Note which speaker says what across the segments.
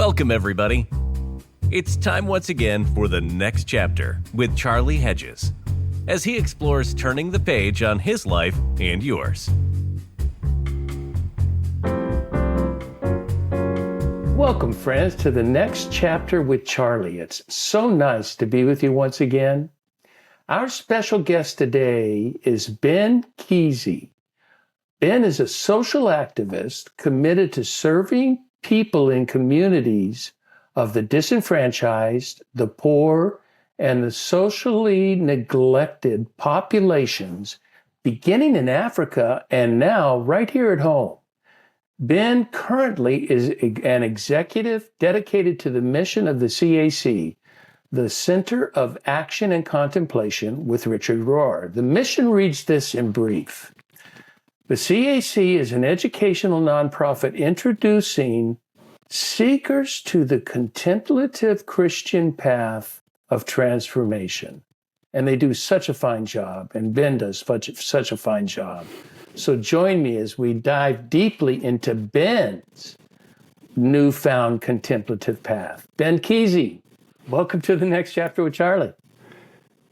Speaker 1: Welcome, everybody. It's time once again for the next chapter with Charlie Hedges, as he explores turning the page on his life and yours.
Speaker 2: Welcome, friends, to the next chapter with Charlie. It's so nice to be with you once again. Our special guest today is Ben Keesey. Ben is a social activist committed to serving people in communities of the disenfranchised, the poor, and the socially neglected populations, beginning in Africa and now right here at home. Ben currently is an executive dedicated to the mission of the CAC, the Center of Action and Contemplation with Richard Rohr. The mission reads this in brief. The CAC is an educational nonprofit introducing seekers to the contemplative Christian path of transformation. And they do such a fine job, and Ben does such a fine job. So join me as we dive deeply into Ben's newfound contemplative path. Ben Keesey, welcome to the next chapter with Charlie.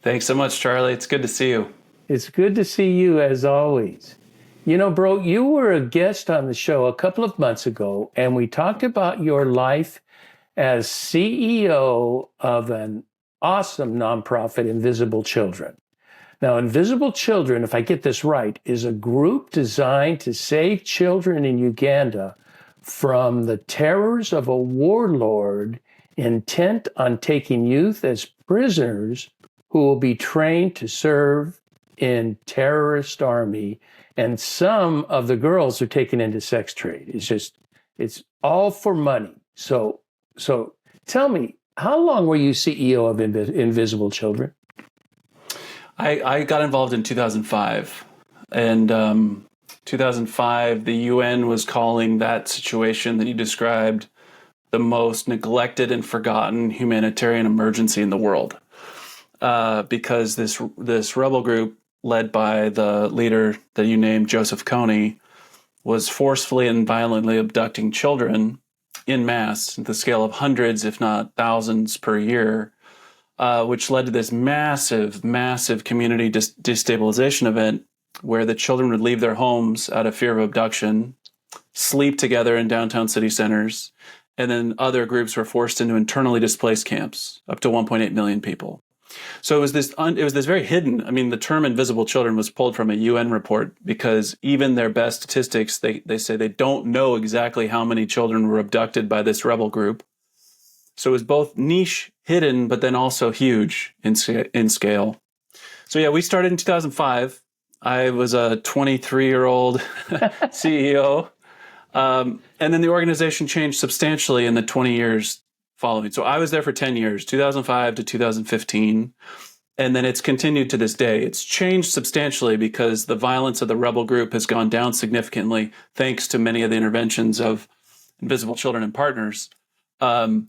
Speaker 3: Thanks so much, Charlie. It's good to see you.
Speaker 2: It's good to see you as always. You know, bro, you were a guest on the show a couple of months ago, and we talked about your life as CEO of an awesome nonprofit, Invisible Children. Now, Invisible Children, if I get this right, is a group designed to save children in Uganda from the terrors of a warlord intent on taking youth as prisoners who will be trained to serve in terrorist army. And some of the girls are taken into sex trade. It's all for money. So tell me, how long were you CEO of Invisible Children?
Speaker 3: I got involved in 2005. And 2005, the UN was calling that situation that you described the most neglected and forgotten humanitarian emergency in the world. Because this rebel group, led by the leader that you named, Joseph Kony, was forcefully and violently abducting children en masse at the scale of hundreds, if not thousands per year, which led to this massive community destabilization event where the children would leave their homes out of fear of abduction, sleep together in downtown city centers, and then other groups were forced into internally displaced camps, up to 1.8 million people. So it was this very hidden. I mean, the term invisible children was pulled from a UN report because even their best statistics, they say they don't know exactly how many children were abducted by this rebel group. So it was both niche, hidden, but then also huge in scale. So yeah, we started in 2005. I was a 23-year-old CEO. And then the organization changed substantially in the 20 years following. So I was there for 10 years, 2005 to 2015. And then it's continued to this day. It's changed substantially because the violence of the rebel group has gone down significantly, thanks to many of the interventions of Invisible Children and partners. And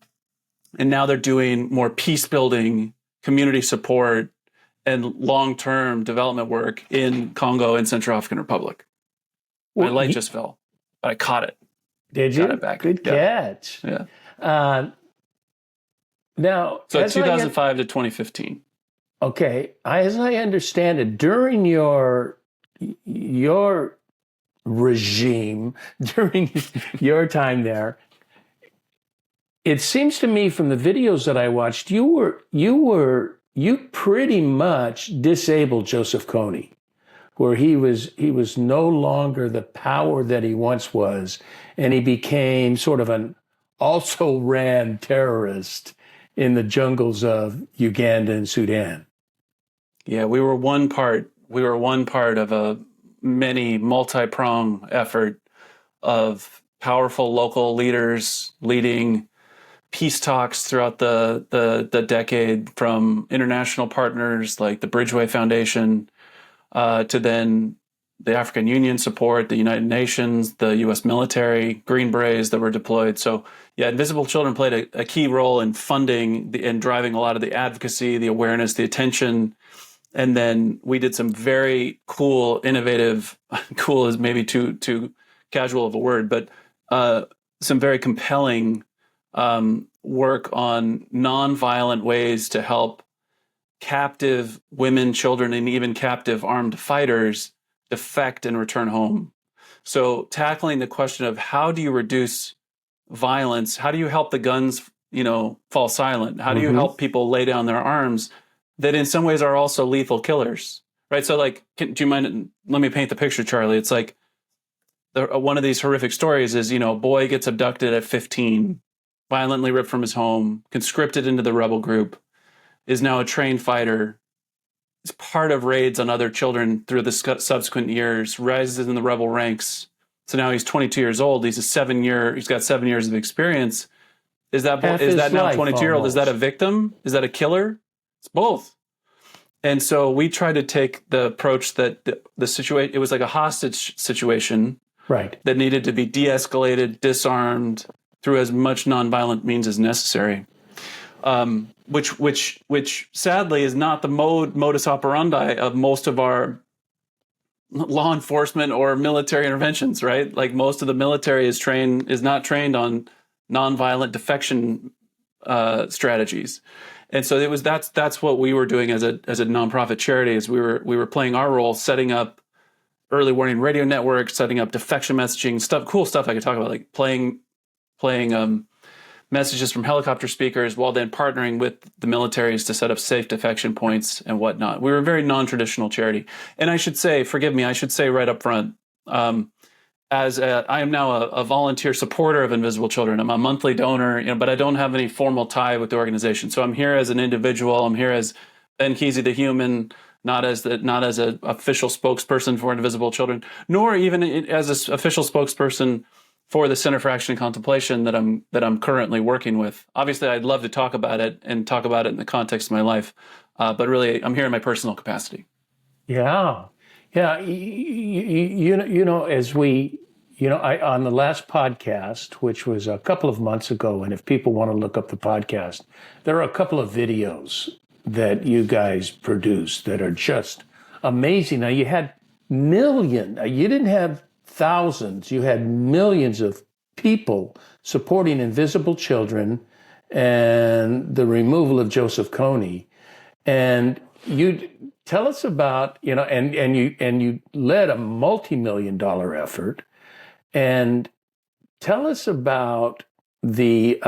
Speaker 3: now they're doing more peace building, community support, and long-term development work in Congo and Central African Republic. My light just fell, but I caught it.
Speaker 2: Did you?
Speaker 3: Got it back.
Speaker 2: Good catch.
Speaker 3: Yeah.
Speaker 2: Now,
Speaker 3: so 2005 to 2015.
Speaker 2: Okay, as I understand it, during your regime, during your time there, it seems to me from the videos that I watched, you pretty much disabled Joseph Kony, where he was no longer the power that he once was, and he became sort of an also-ran terrorist in the jungles of Uganda and Sudan.
Speaker 3: Yeah, we were one part of a many multi-pronged effort of powerful local leaders leading peace talks throughout the decade, from international partners like the Bridgeway Foundation to then the African Union support, the United Nations, the U.S. military, Green Berets that were deployed. So yeah, Invisible Children played a key role in funding and driving a lot of the advocacy, the awareness, the attention. And then we did some very cool, innovative, cool is maybe too casual of a word, but some very compelling work on nonviolent ways to help captive women, children, and even captive armed fighters defect and return home. So tackling the question of how do you reduce violence? How do you help the guns, fall silent? How do you help people lay down their arms that in some ways are also lethal killers, right? So like, do you mind, let me paint the picture, Charlie. It's like one of these horrific stories is, boy gets abducted at 15, violently ripped from his home, conscripted into the rebel group, is now a trained fighter, is part of raids on other children through the subsequent years, rises in the rebel ranks. So now he's 22 years old. He's got 7 years of experience. Is that now 22-year-old? Is that a victim? Is that a killer? It's both. And so we tried to take the approach that the situation, it was like a hostage situation,
Speaker 2: right,
Speaker 3: that needed to be de-escalated, disarmed through as much nonviolent means as necessary. Which sadly is not the modus operandi of most of our law enforcement or military interventions, right? Like most of the military is not trained on nonviolent defection strategies. And so that's what we were doing as a nonprofit charity, is we were playing our role, setting up early warning radio networks, setting up defection messaging, cool stuff I could talk about, like playing messages from helicopter speakers, while then partnering with the militaries to set up safe defection points and whatnot. We were a very non-traditional charity. And I should say, forgive me, I should say right up front, I am now a volunteer supporter of Invisible Children. I'm a monthly donor, but I don't have any formal tie with the organization. So I'm here as an individual. I'm here as Ben Keesey, the human, not as an official spokesperson for Invisible Children, nor even as an official spokesperson for the Center for Action and Contemplation that I'm currently working with. Obviously, I'd love to talk about it in the context of my life, but really, I'm here in my personal capacity.
Speaker 2: Yeah. As we, on the last podcast, which was a couple of months ago, and if people want to look up the podcast, there are a couple of videos that you guys produced that are just amazing. Now, you had you didn't have thousands, you had millions of people supporting Invisible Children and the removal of Joseph Kony. And you tell us about, and you led a multi-million-dollar effort, and tell us about the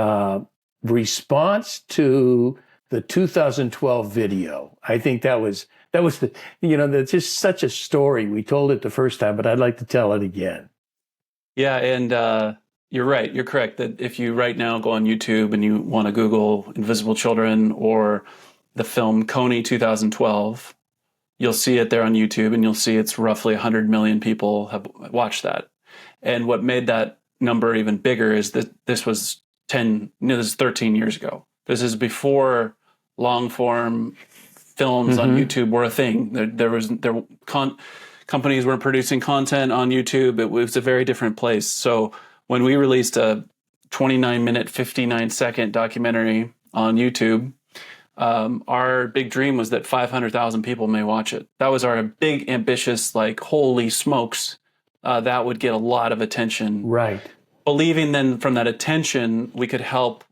Speaker 2: response to the 2012 video. I think that was that's just such a story. We told it the first time, but I'd like to tell it again.
Speaker 3: Yeah, and you're right. You're correct that if you right now go on YouTube and you want to Google Invisible Children or the film Kony 2012, you'll see it there on YouTube, and you'll see it's roughly 100 million people have watched that. And what made that number even bigger is that this was 13 years ago. This is before long form films on YouTube were a thing. Companies were producing content on YouTube. It was a very different place. So when we released a 29-minute, 59-second documentary on YouTube, our big dream was that 500,000 people may watch it. That was our big, ambitious, like, holy smokes, that would get a lot of attention.
Speaker 2: Right.
Speaker 3: Believing then from that attention, we could help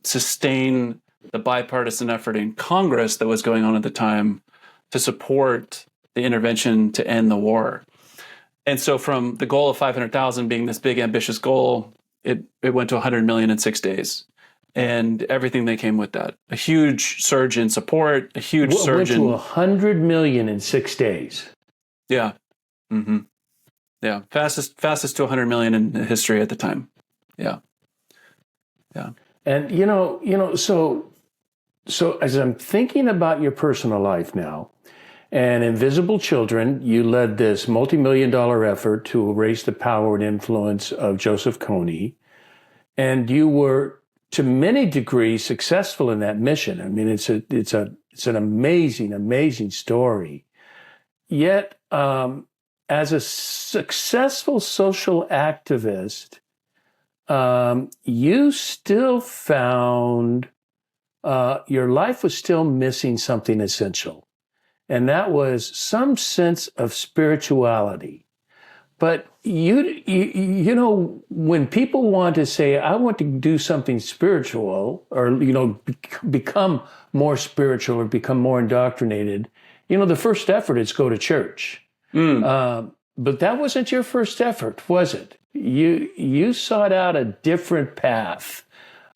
Speaker 3: sustain the bipartisan effort in Congress that was going on at the time to support the intervention to end the war. And so from the goal of 500,000 being this big, ambitious goal, it went to 100 million in 6 days. And everything that came with that. A huge surge in support, a huge surge in...
Speaker 2: Went to 100 million in 6 days.
Speaker 3: Yeah. Mm-hmm. Yeah. Fastest to 100 million in history at the time. Yeah. Yeah.
Speaker 2: And, so as I'm thinking about your personal life now, and Invisible Children, you led this multi-million-dollar effort to erase the power and influence of Joseph Kony, and you were, to many degrees, successful in that mission. I mean, it's an amazing, amazing story. Yet, as a successful social activist, you still found your life was still missing something essential, and that was some sense of spirituality. But you know, when people want to say, I want to do something spiritual, or, you know, become more spiritual or become more indoctrinated, you know, the first effort is go to church. But that wasn't your first effort, was it? You sought out a different path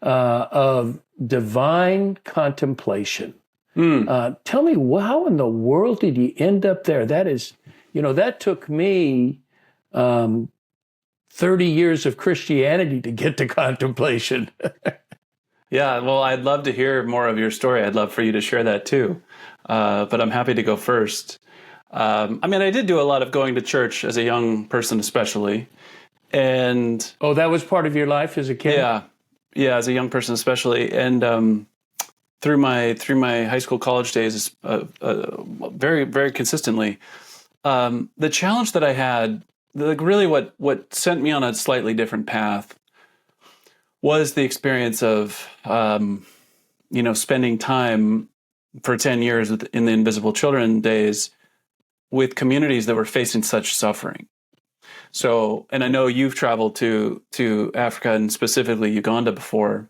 Speaker 2: of divine contemplation. Tell me, how in the world did you end up there? That is, you know, that took me 30 years of Christianity to get to contemplation.
Speaker 3: Yeah, well, I'd love to hear more of your story. I'd love for you to share that too. But I'm happy to go first. I mean, I did do a lot of going to church as a young person, especially. And
Speaker 2: oh, that was part of your life as a kid?
Speaker 3: Yeah, as a young person, especially. And through my high school, college days, very, very consistently. The challenge that I had, like really what sent me on a slightly different path was the experience of, you know, spending time for 10 years in the Invisible Children days with communities that were facing such suffering. So, and I know you've traveled to Africa and specifically Uganda before.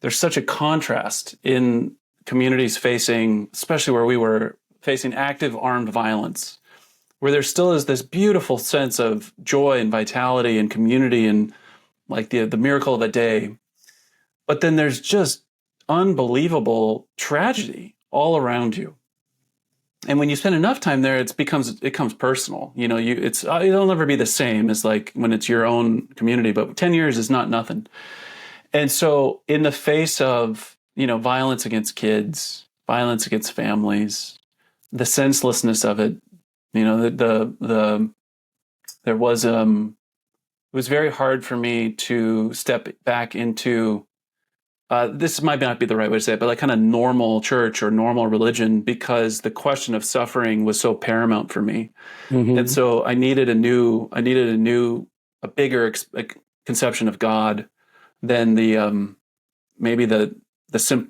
Speaker 3: There's such a contrast in communities facing, especially where we were, facing active armed violence, where there still is this beautiful sense of joy and vitality and community and like the miracle of a day. But then there's just unbelievable tragedy all around you. And when you spend enough time there, it becomes personal. You know, it'll never be the same as like when it's your own community, but 10 years is not nothing. And so in the face of, you know, violence against kids, violence against families, the senselessness of it, you know, it was very hard for me to step back into, this might not be the right way to say it, but like kind of normal church or normal religion, because the question of suffering was so paramount for me. Mm-hmm. And so I needed a bigger conception of God than maybe the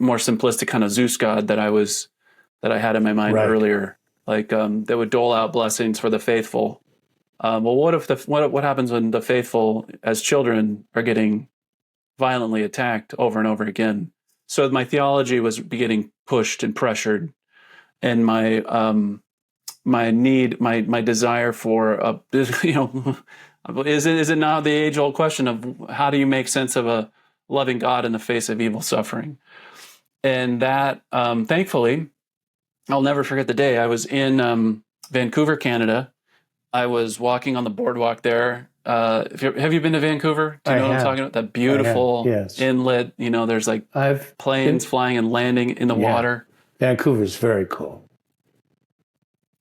Speaker 3: more simplistic kind of Zeus God that I had in my mind earlier, like that would dole out blessings for the faithful. Well, what happens when the faithful as children are getting violently attacked over and over again? So my theology was getting pushed and pressured, and my desire for you know, is it now the age-old question of how do you make sense of a loving God in the face of evil suffering? And that thankfully, I'll never forget the day I was in Vancouver, Canada. I was walking on the boardwalk there. Have you been to Vancouver? Do you know what I'm talking about? That beautiful inlet. You know, there's like planes flying and landing in the water.
Speaker 2: Vancouver's very cool.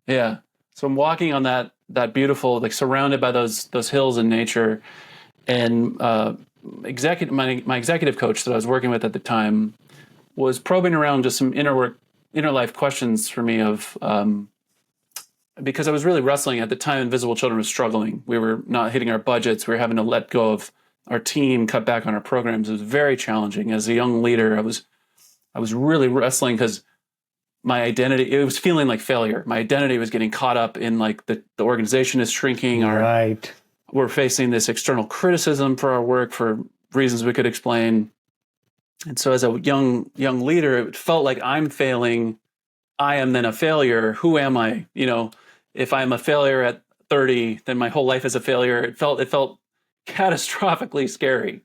Speaker 3: Yeah. So I'm walking on that beautiful, like surrounded by those hills and nature. And my executive coach that I was working with at the time was probing around just some inner life questions for me of, because I was really wrestling at the time. Invisible Children was struggling. We were not hitting our budgets. We were having to let go of our team, cut back on our programs. It was very challenging. As a young leader, I was really wrestling because my identity, it was feeling like failure. My identity was getting caught up in like the organization is shrinking. We're facing this external criticism for our work for reasons we could explain. And so as a young leader, it felt like I'm failing. I am then a failure. Who am I? You know, if I'm a failure at 30, then my whole life is a failure. It felt catastrophically scary.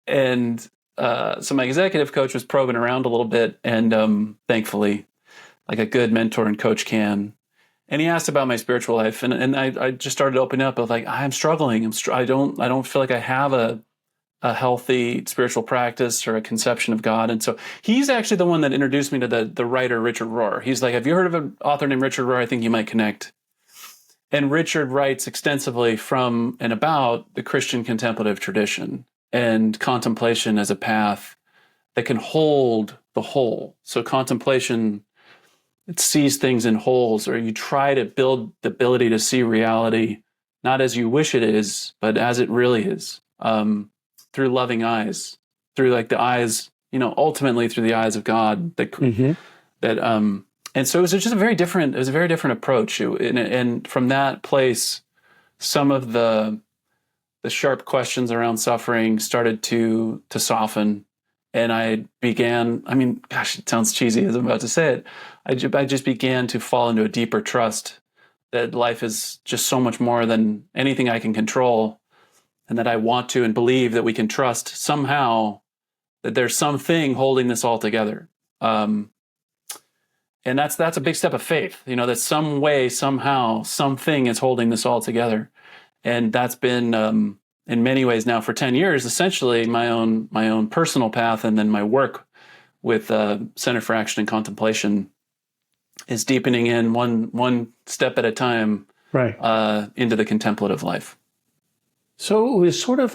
Speaker 3: And so my executive coach was probing around a little bit, and thankfully, like a good mentor and coach can. And he asked about my spiritual life, and I just started opening up. I was like, I'm struggling. I don't feel like I have a healthy spiritual practice or a conception of God. And so he's actually the one that introduced me to the writer Richard Rohr. He's like, have you heard of an author named Richard Rohr? I think you might connect. And Richard writes extensively from and about the Christian contemplative tradition and contemplation as a path that can hold the whole. So contemplation, it sees things in wholes, or you try to build the ability to see reality not as you wish it is, but as it really is. Through loving eyes, through like the eyes, you know, ultimately through the eyes of God. And so it was just a very different approach. And from that place, some of the sharp questions around suffering started to soften. And I began, I mean, gosh, it sounds cheesy as I'm about to say it. I just began to fall into a deeper trust that life is just so much more than anything I can control, and that I want to and believe that we can trust somehow that there's something holding this all together. And that's a big step of faith, that some way, somehow, something is holding this all together. And that's been, in many ways now for 10 years, essentially my own personal path. And then my work with Center for Action and Contemplation is deepening in one step at a time,
Speaker 2: right,
Speaker 3: into the contemplative life.
Speaker 2: So it was sort of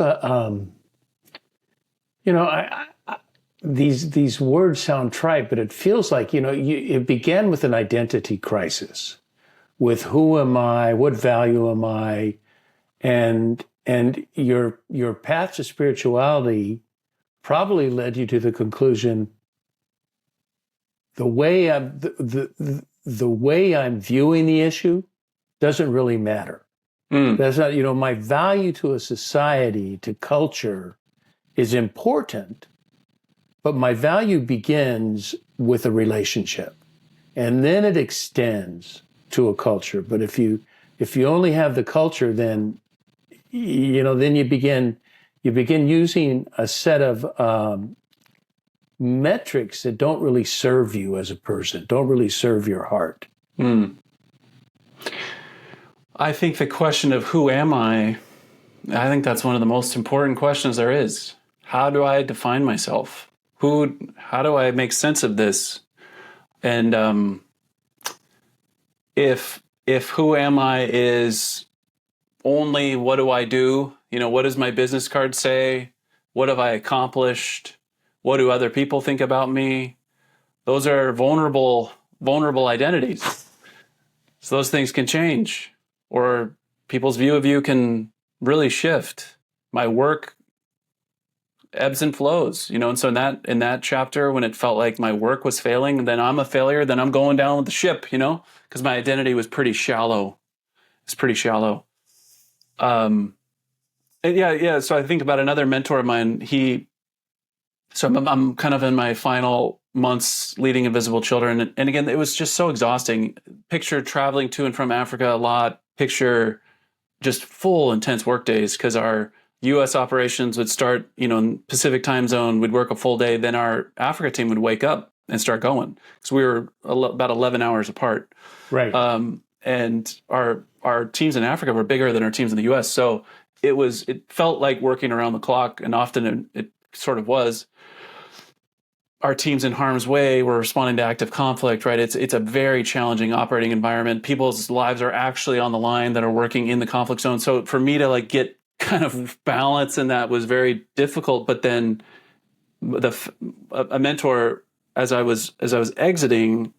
Speaker 2: these words sound trite, but it feels like, it began with an identity crisis, with who am I, what value am I, and your path to spirituality probably led you to the conclusion, the way I'm viewing the issue doesn't really matter. That's not, my value to a society, to culture is important, but my value begins with a relationship, and then it extends to a culture. But if you only have the culture, then you begin using a set of metrics that don't really serve you as a person, don't really serve your heart.
Speaker 3: I think the question of who am I think that's one of the most important questions there is. How do I define myself? How do I make sense of this? And if who am I is only what do I do? What does my business card say? What have I accomplished? What do other people think about me? Those are vulnerable identities. So those things can change, or people's view of you can really shift. My work ebbs and flows, and so in that chapter, when it felt like my work was failing, then I'm a failure, then I'm going down with the ship, because my identity was pretty shallow. It's pretty shallow. And yeah. So I think about another mentor of mine. I'm kind of in my final months leading Invisible Children. And again, it was just so exhausting. Picture traveling to and from Africa a lot. Picture just full, intense work days, because our U.S. operations would start, in Pacific time zone, we'd work a full day. Then our Africa team would wake up and start going, because we were about 11 hours apart.
Speaker 2: Right.
Speaker 3: And our teams in Africa were bigger than our teams in the U.S. So it felt like working around the clock, and often it sort of was. Our teams in harm's way were responding to active conflict, right? It's a very challenging operating environment. People's lives are actually on the line that are working in the conflict zone. So for me to get kind of balance in that was very difficult. But then a mentor, as I was exiting,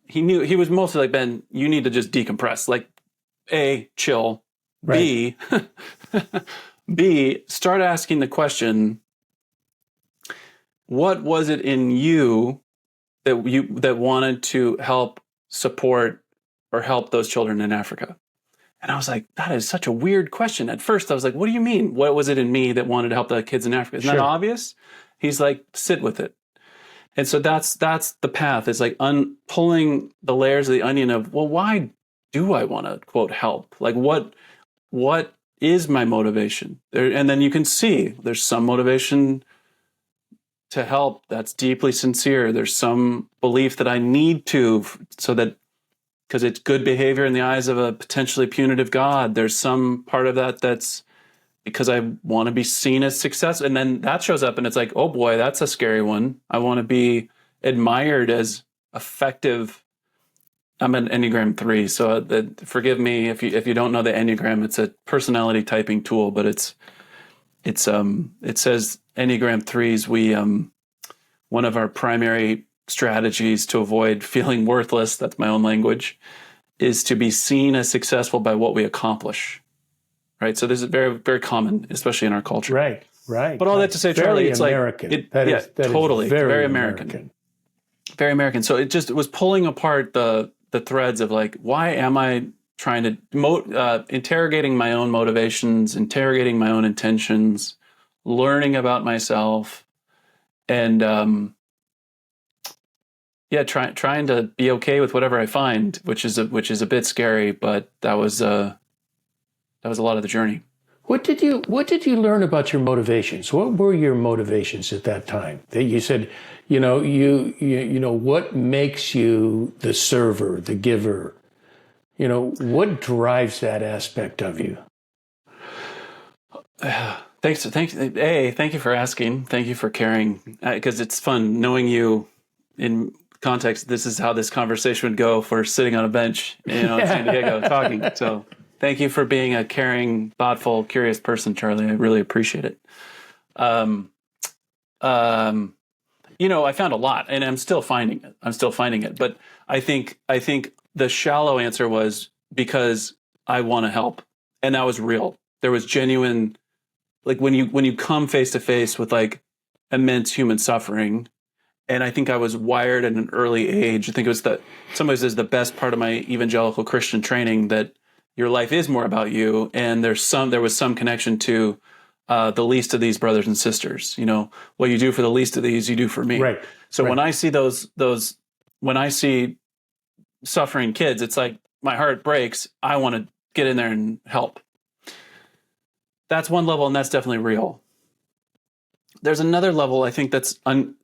Speaker 3: he was mostly like, Ben, you need to just decompress. A, chill. Right. B, start asking the question, what was it in you that wanted to help support or help those children in Africa? And I was like, that is such a weird question. At first, I was like, what do you mean? What was it in me that wanted to help the kids in Africa? Isn't that obvious? He's like, sit with it. And so that's the path. It's like pulling the layers of the onion of, well, why do I want to, quote, help? What is my motivation? And then you can see there's some motivation to help that's deeply sincere. There's some belief that I need to, so that, because it's good behavior in the eyes of a potentially punitive God. There's some part of that that's because I want to be seen as success. And then that shows up and it's like, oh boy, that's a scary one. I want to be admired as effective. I'm an Enneagram 3, so forgive me if you don't know the Enneagram. It's a personality typing tool, but it says Enneagram 3s, one of our primary strategies to avoid feeling worthless, that's my own language, is to be seen as successful by what we accomplish. Right? So this is very, very common, especially in our culture.
Speaker 2: Right.
Speaker 3: But all that to say, Charlie, it's
Speaker 2: American.
Speaker 3: like,
Speaker 2: That
Speaker 3: totally.
Speaker 2: is very
Speaker 3: American. Very American. So it was pulling apart the threads of why am I trying to interrogating my own motivations, interrogating my own intentions, learning about myself, and trying to be okay with whatever I find, which is a bit scary, but that was a lot of the journey.
Speaker 2: What did you learn about your motivations? What were your motivations at that time? That you said, you know, what makes you the server, the giver? You know, what drives that aspect of you?
Speaker 3: Thank you for asking. Thank you for caring, because it's fun knowing you in context. This is how this conversation would go if we're sitting on a bench, in San Diego talking. So thank you for being a caring, thoughtful, curious person, Charlie. I really appreciate it. I found a lot, and I'm still finding it. But I think the shallow answer was because I want to help, and that was real. There was genuine, like when you come face to face with like immense human suffering. And I think I was wired at an early age. I think it was somebody says the best part of my evangelical Christian training, that your life is more about you. And there was some connection to the least of these brothers and sisters. You know, what you do for the least of these, you do for me.
Speaker 2: Right.
Speaker 3: So when I see when I see suffering kids, it's like my heart breaks. I want to get in there and help. That's one level, and that's definitely real. There's another level, I think, that's an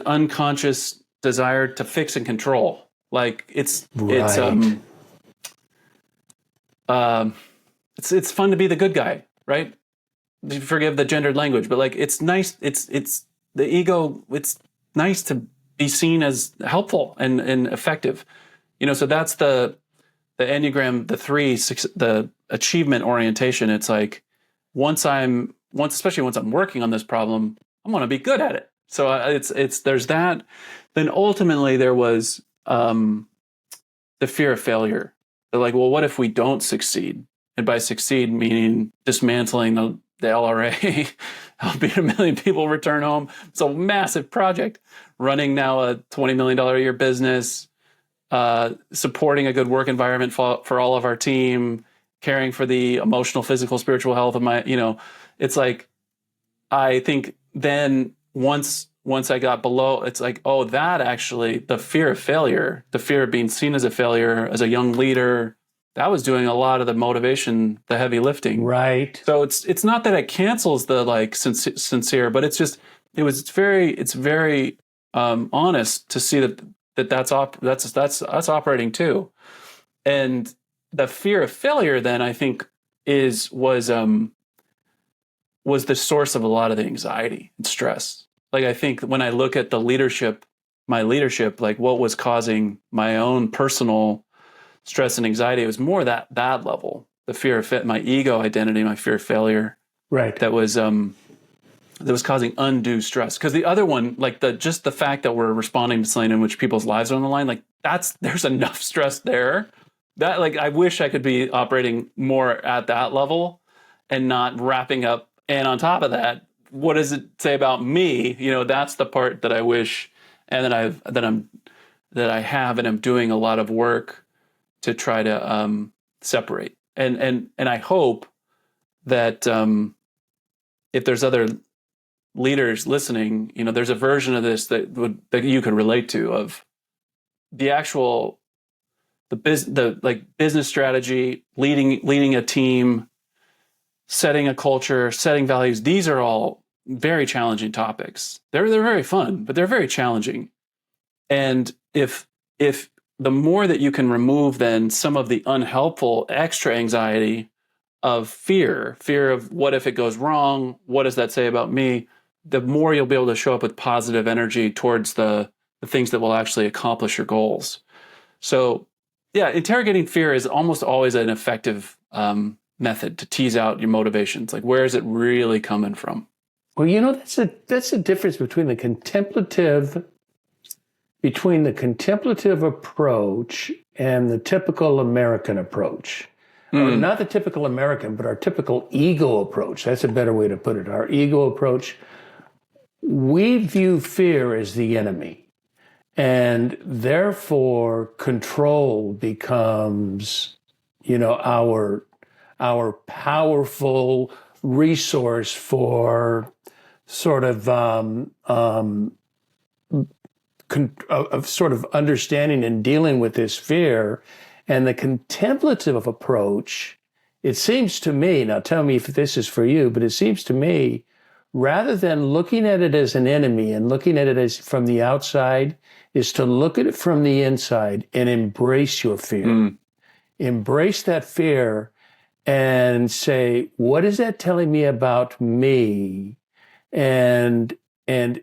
Speaker 3: unconscious desire to fix and control. Like it's fun to be the good guy, right? Forgive the gendered language, but like it's nice. It's the ego. It's nice to be seen as helpful and effective. You know, so that's the Enneagram, the achievement orientation. It's like especially once I'm working on this problem, I want to be good at it. So there's that. Then ultimately there was the fear of failure. They're like, well, what if we don't succeed? And by succeed, meaning dismantling the LRA, helping 1 million people return home. It's a massive project. Running now a $20 million a year business, supporting a good work environment for all of our team, caring for the emotional, physical, spiritual health of my, it's like, I think then once I got below, it's like, oh, that actually, the fear of failure, the fear of being seen as a failure, as a young leader, that was doing a lot of the motivation, the heavy lifting.
Speaker 2: Right.
Speaker 3: So it's not that it cancels the like sincere, but it's very honest to see that's operating too. And the fear of failure then, I think, was the source of a lot of the anxiety and stress. Like, I think when I look at my leadership, like what was causing my own personal stress and anxiety, it was more that level, the fear of my ego identity, my fear of failure.
Speaker 2: Right.
Speaker 3: That was causing undue stress. Because the other one, like just the fact that we're responding to something in which people's lives are on the line, like there's enough stress there. That, like, I wish I could be operating more at that level and not wrapping up. And on top of that, what does it say about me? That's the part that I wish, and that I have, and I'm doing a lot of work to try to separate. And I hope that if there's other leaders listening, there's a version of this that you could relate to, of the actual business strategy, leading a team, setting a culture, setting values. These are all very challenging topics. They're very fun, but they're very challenging. And if the more that you can remove then some of the unhelpful extra anxiety of fear of what if it goes wrong, what does that say about me, the more you'll be able to show up with positive energy towards the things that will actually accomplish your goals. So yeah, interrogating fear is almost always an effective method to tease out your motivations. Like, where is it really coming from?
Speaker 2: Well, that's a difference between the contemplative approach and the typical American approach. Or not the typical American, but our typical ego approach. That's a better way to put it. Our ego approach, we view fear as the enemy. And therefore, control becomes, our powerful resource for sort of of sort of understanding and dealing with this fear. And the contemplative approach, it seems to me, now tell me if this is for you, but it seems to me, rather than looking at it as an enemy and looking at it as from the outside, is to look at it from the inside and embrace your fear. Embrace that fear and say, what is that telling me about me? And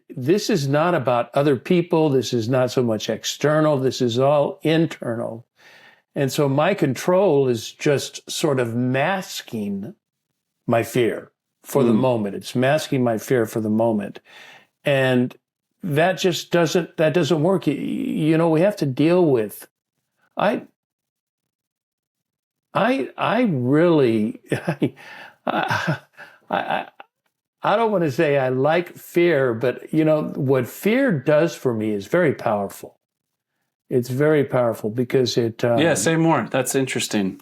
Speaker 2: this is not about other people. This is not so much external. This is all internal. And so my control is just sort of masking my fear for the moment. It's masking my fear for the moment. And that just doesn't work. We have to deal with, I really, I don't want to say I like fear, but what fear does for me is very powerful. It's very powerful because it...
Speaker 3: yeah, say more. That's interesting.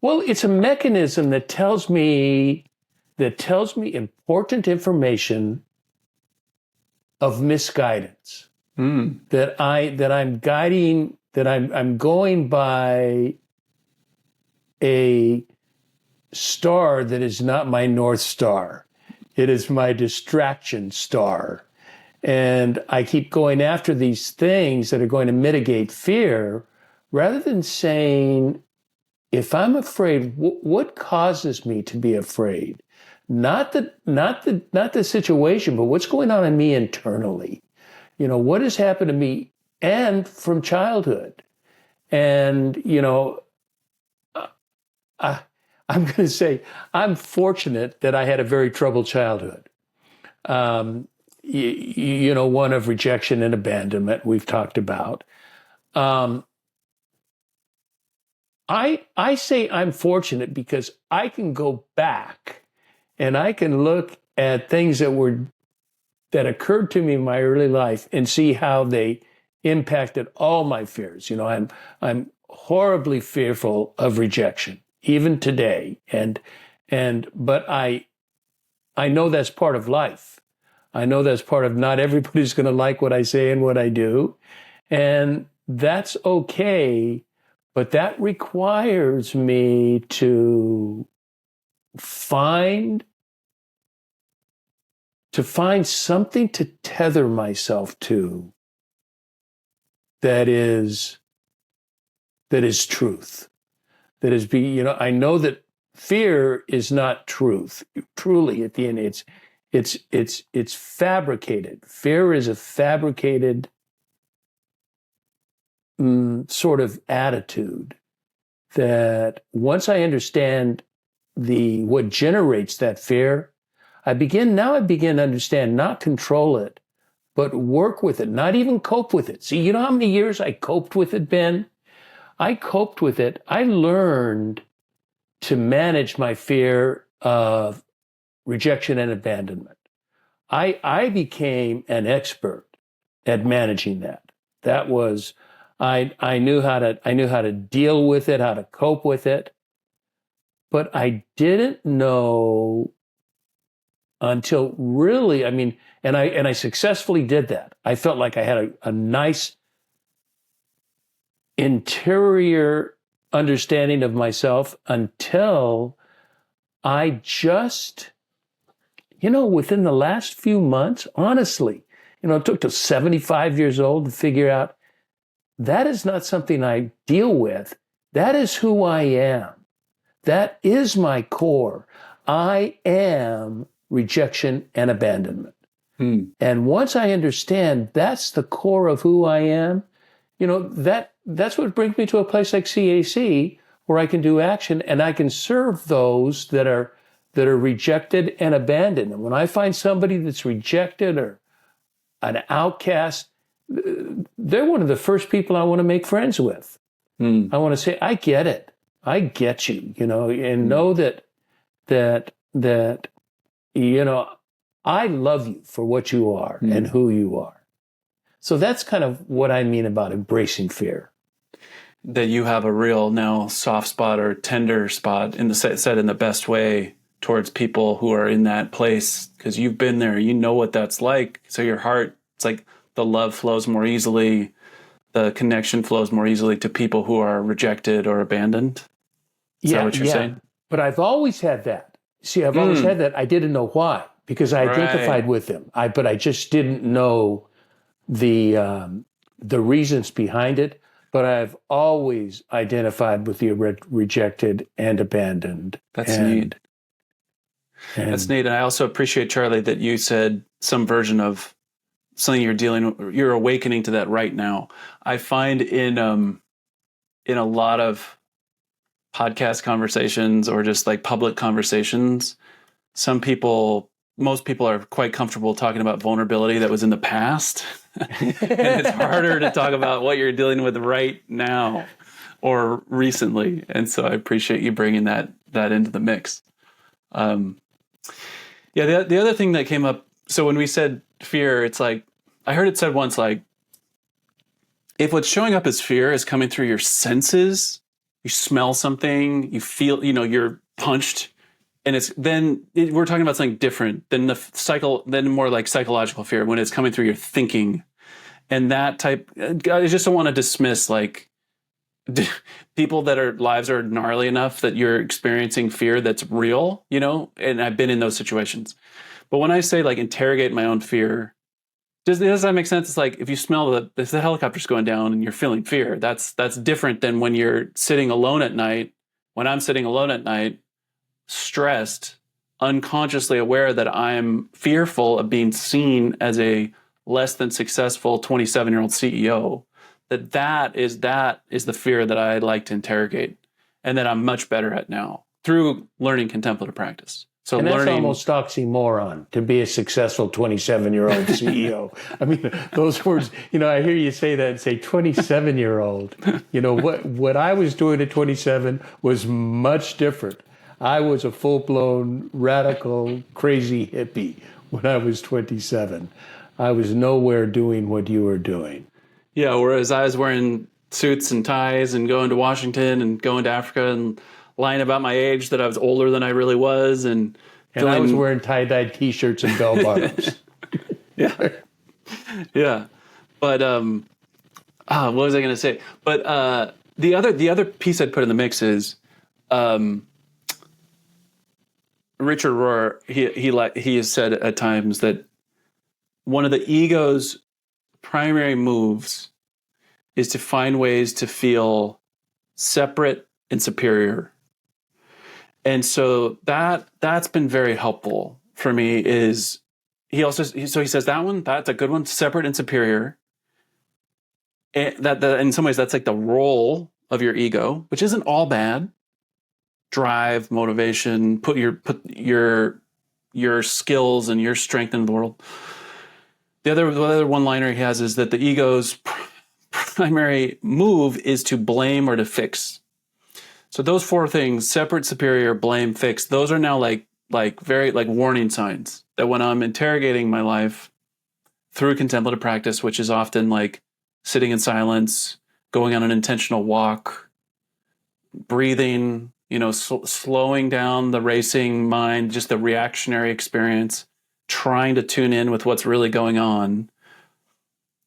Speaker 2: Well, it's a mechanism that tells me important information of misguidance. That I'm going by a star that is not my North Star. It is my distraction star. And I keep going after these things that are going to mitigate fear rather than saying, if I'm afraid, what causes me to be afraid? Not the situation, but what's going on in me internally. What has happened to me and from childhood. And, I'm going to say I'm fortunate that I had a very troubled childhood. One of rejection and abandonment we've talked about. I say I'm fortunate because I can go back and I can look at things that occurred to me in my early life and see how they impacted all my fears. I'm horribly fearful of rejection, even today. But I know that's part of life. I know that's part of not everybody's going to like what I say and what I do. And that's okay. But that requires me to find something to tether myself to that is truth. That is I know that fear is not truth. Truly, at the end, it's fabricated. Fear is a fabricated sort of attitude that once I understand what generates that fear, I begin to understand, not control it, but work with it, not even cope with it. See, how many years I coped with it, Ben? I coped with it. I learned to manage my fear of rejection and abandonment. I became an expert at managing that. That was, I knew how to deal with it, how to cope with it, but I didn't know until really, and I successfully did that. I felt like I had a nice interior understanding of myself until I just, within the last few months, honestly, it took till 75 years old to figure out that is not something I deal with. That is who I am. That is my core. I am rejection and abandonment. And once I understand that's the core of who I am, that's what brings me to a place like CAC where I can do action and I can serve those that are rejected and abandoned. And when I find somebody that's rejected or an outcast, they're one of the first people I want to make friends with. I want to say, I get it. I get you, and know that I love you for what you are and who you are. So that's kind of what I mean about embracing fear.
Speaker 3: That you have a real now soft spot or tender spot in the said in the best way towards people who are in that place, because you've been there, you know what that's like. So your heart, it's like the love flows more easily, the connection flows more easily to people who are rejected or abandoned. Is that what you're saying?
Speaker 2: But I've always had that. See, I've always had that. I didn't know why, because I identified with them. But I just didn't know the reasons behind it. But I've always identified with the rejected and abandoned.
Speaker 3: That's neat. That's neat. And I also appreciate, Charlie, that you said some version of something you're awakening to that right now. I find in a lot of podcast conversations or just like public conversations, most people are quite comfortable talking about vulnerability that was in the past. And it's harder to talk about what you're dealing with right now or recently. And so I appreciate you bringing that into the mix. The other thing that came up, so when we said fear, it's like, I heard it said once, like, if what's showing up as fear is coming through your senses, you smell something, you feel, you're punched, and we're talking about something different than than more like psychological fear when it's coming through your thinking. And that type, I just don't want to dismiss like people that lives are gnarly enough that you're experiencing fear that's real, and I've been in those situations. But when I say like interrogate my own fear, does that make sense? It's like if you smell the helicopter's going down and you're feeling fear, that's different than when you're sitting alone at night. When I'm sitting alone at night, stressed, unconsciously aware that I'm fearful of being seen as a less than successful 27-year-old CEO, that is the fear that I like to interrogate and that I'm much better at now through learning contemplative practice. So
Speaker 2: and that's almost oxymoron to be a successful 27-year-old CEO. I mean, those words, I hear you say that and say 27-year-old. What I was doing at 27 was much different. I was a full-blown, radical, crazy hippie when I was 27. I was nowhere doing what you were doing.
Speaker 3: Yeah, whereas I was wearing suits and ties and going to Washington and going to Africa and lying about my age that I was older than I really was. And
Speaker 2: I was wearing tie-dyed T-shirts and bell-bottoms.
Speaker 3: Yeah. Yeah. But what was I going to say? But the other piece I'd put in the mix is Richard Rohr, he has said at times that one of the ego's primary moves is to find ways to feel separate and superior. And so that's been very helpful for me. Is he says that's a good one, separate and superior. And that in some ways that's like the role of your ego, which isn't all bad. Drive, motivation, put your skills and your strength into the world. The other one-liner he has is that the ego's primary move is to blame or to fix. So those four things, separate, superior, blame, fix, those are now like very like warning signs that when I'm interrogating my life through contemplative practice, which is often like sitting in silence, going on an intentional walk, breathing, slowing down the racing mind, just the reactionary experience, trying to tune in with what's really going on.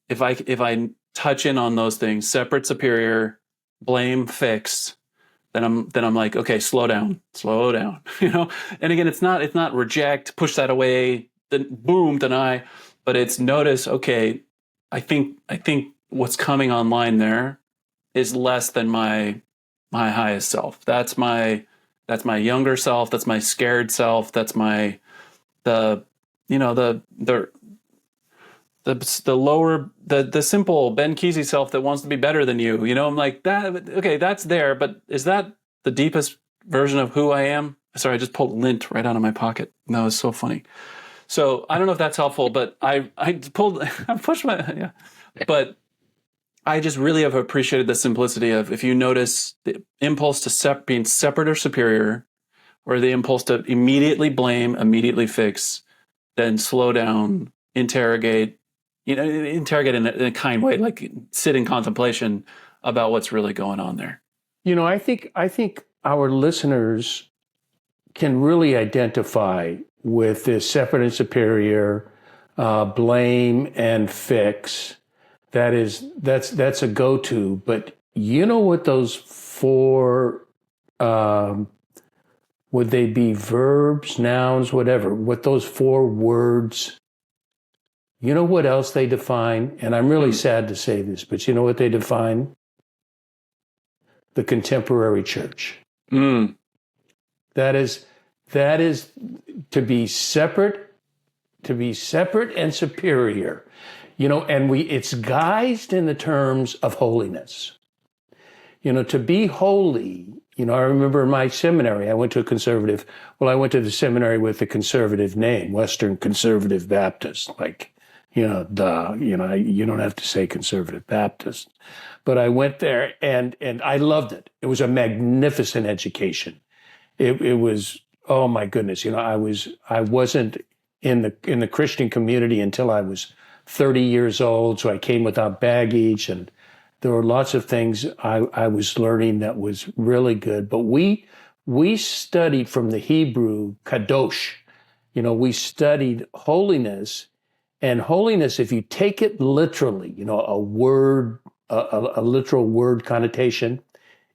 Speaker 3: If I touch in on those things, separate, superior, blame, fix, then I'm like, okay, slow down. And again, it's not reject, push that away, then boom, deny, but it's notice, okay, I think what's coming online there is less than my highest self. That's my younger self, that's my scared self, that's the lower, the simple Ben Keesey self that wants to be better than you. I'm like, that, okay, that's there, but is that the deepest version of who I am? Sorry, I just pulled lint right out of my pocket. That was so funny. So I don't know if that's helpful, but I pushed my, yeah. But I just really have appreciated the simplicity of, if you notice the impulse to being separate or superior, or the impulse to immediately blame, immediately fix, then slow down, interrogate, interrogate in a kind way, like sit in contemplation about what's really going on there.
Speaker 2: I think our listeners can really identify with this separate and superior, blame and fix. That's a go-to. But you know what those four, would they be verbs, nouns, whatever, what those four words, you know what else they define? And I'm really sad to say this, but you know what they define? The contemporary church. That is to be separate and superior. And it's guised in the terms of holiness. To be holy, I remember in my seminary, I went to the seminary with a conservative name, Western Conservative Baptist, you don't have to say Conservative Baptist. But I went there and I loved it. It was a magnificent education. It was, oh my goodness, I wasn't in the Christian community until I was 30 years old, so I came without baggage, and there were lots of things I was learning that was really good. But we studied from the Hebrew kadosh. We studied holiness, and holiness, if you take it literally, a word, a literal word connotation,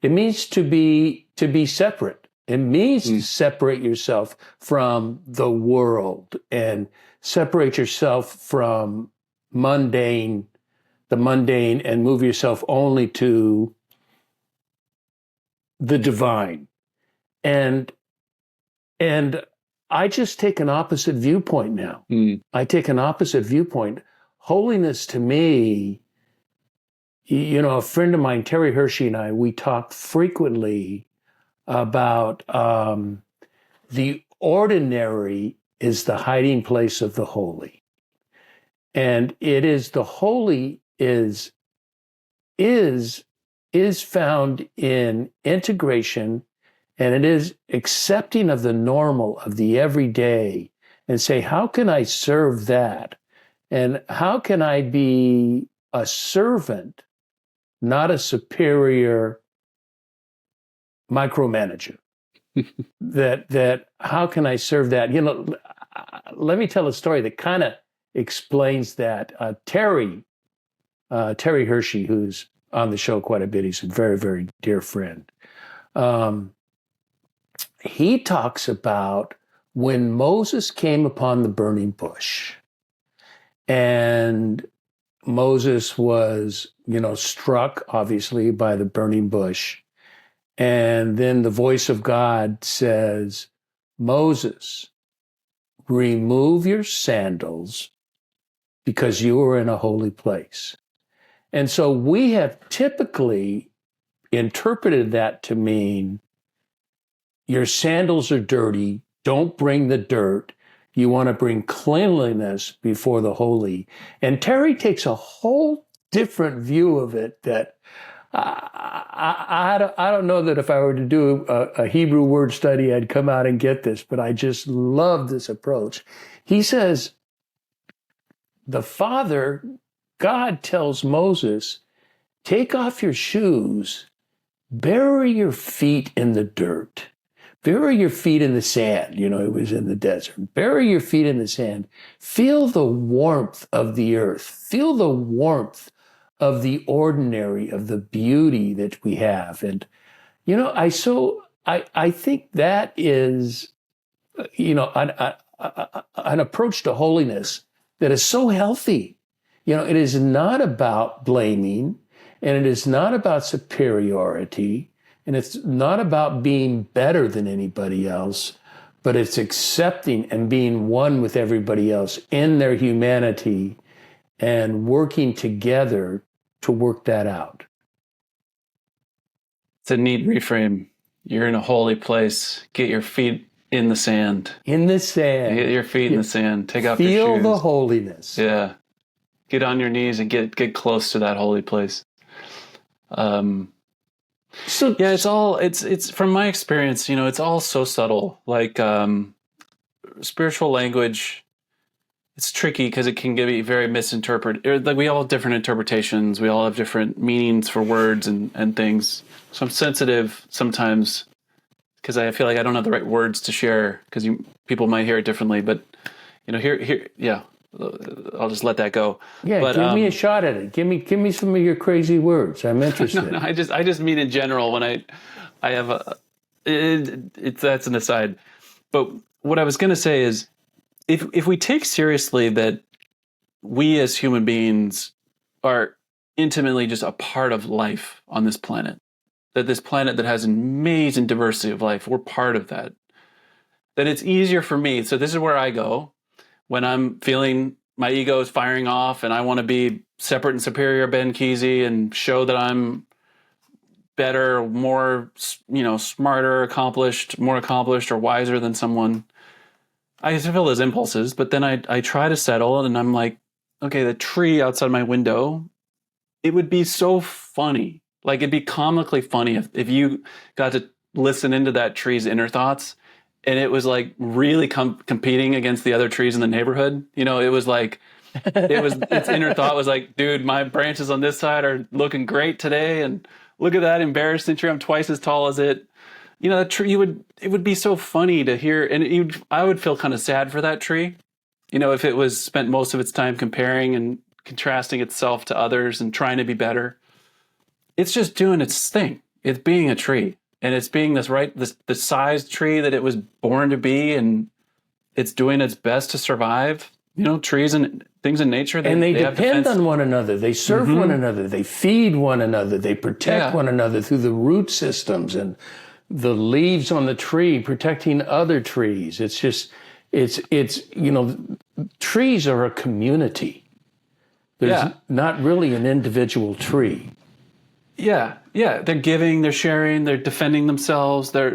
Speaker 2: it means to be separate. It means to separate yourself from the world and separate yourself from the mundane, and move yourself only to the divine. And I just take an opposite viewpoint now. I take an opposite viewpoint. Holiness to me, a friend of mine, Terry Hershey, and I, we talk frequently about the ordinary is the hiding place of the holy. And it is the holy is found in integration, and it is accepting of the normal, of the everyday, and say, how can I serve that? And how can I be a servant, not a superior micromanager? that how can I serve that? Let me tell a story that kind of explains that. Terry Hershey, who's on the show quite a bit, he's a very, very dear friend. He talks about when Moses came upon the burning bush, and Moses was, struck obviously by the burning bush. And then the voice of God says, Moses, remove your sandals because you are in a holy place. And so we have typically interpreted that to mean your sandals are dirty, don't bring the dirt. You want to bring cleanliness before the holy. And Terry takes a whole different view of it that I don't know that if I were to do a Hebrew word study, I'd come out and get this, but I just love this approach. He says, God tells Moses, take off your shoes, bury your feet in the dirt, bury your feet in the sand. It was in the desert. Bury your feet in the sand. Feel the warmth of the earth. Feel the warmth of the ordinary, of the beauty that we have. And, I think that is, an approach to holiness that is so healthy. It is not about blaming, and it is not about superiority, and it's not about being better than anybody else, but it's accepting and being one with everybody else in their humanity and working together to work that out.
Speaker 3: It's a neat reframe. You're in a holy place. Get your feet in the sand.
Speaker 2: In the sand.
Speaker 3: Get your feet in the sand. Take off your shoes.
Speaker 2: Feel the holiness.
Speaker 3: Yeah. Get on your knees and get close to that holy place. It's from my experience, it's all so subtle. Like spiritual language it's tricky because it can be very misinterpreted. Like we all have different interpretations. We all have different meanings for words and things. So I'm sensitive sometimes because I feel like I don't have the right words to share because people might hear it differently. But yeah, I'll just let that go.
Speaker 2: Yeah,
Speaker 3: but,
Speaker 2: give me a shot at it. Give me some of your crazy words. I'm interested.
Speaker 3: No, I just mean in general when I have that's an aside. But what I was going to say is, if we take seriously that we as human beings are intimately just a part of life on this planet, that this planet that has an amazing diversity of life, we're part of that, then it's easier for me. So this is where I go when I'm feeling my ego is firing off and I want to be separate and superior Ben Keesey and show that I'm better, more, smarter, more accomplished or wiser than someone. I feel those impulses, but then I try to settle and I'm like, okay, the tree outside my window, it would be so funny. Like it'd be comically funny if you got to listen into that tree's inner thoughts and it was like really competing against the other trees in the neighborhood. It was like, its inner thought was like, dude, my branches on this side are looking great today. And look at that embarrassing tree. I'm twice as tall as it. That tree, it would be so funny to hear. And I would feel kind of sad for that tree. If it was spent most of its time comparing and contrasting itself to others and trying to be better. It's just doing its thing. It's being a tree. And it's being the sized tree that it was born to be, and it's doing its best to survive. Trees and things in nature.
Speaker 2: They depend on one another. They serve one another. They feed one another. They protect one another through the root systems and the leaves on the tree protecting other trees. It's just, trees are a community. There's not really an individual tree.
Speaker 3: Yeah. They're giving, they're sharing, they're defending themselves. They're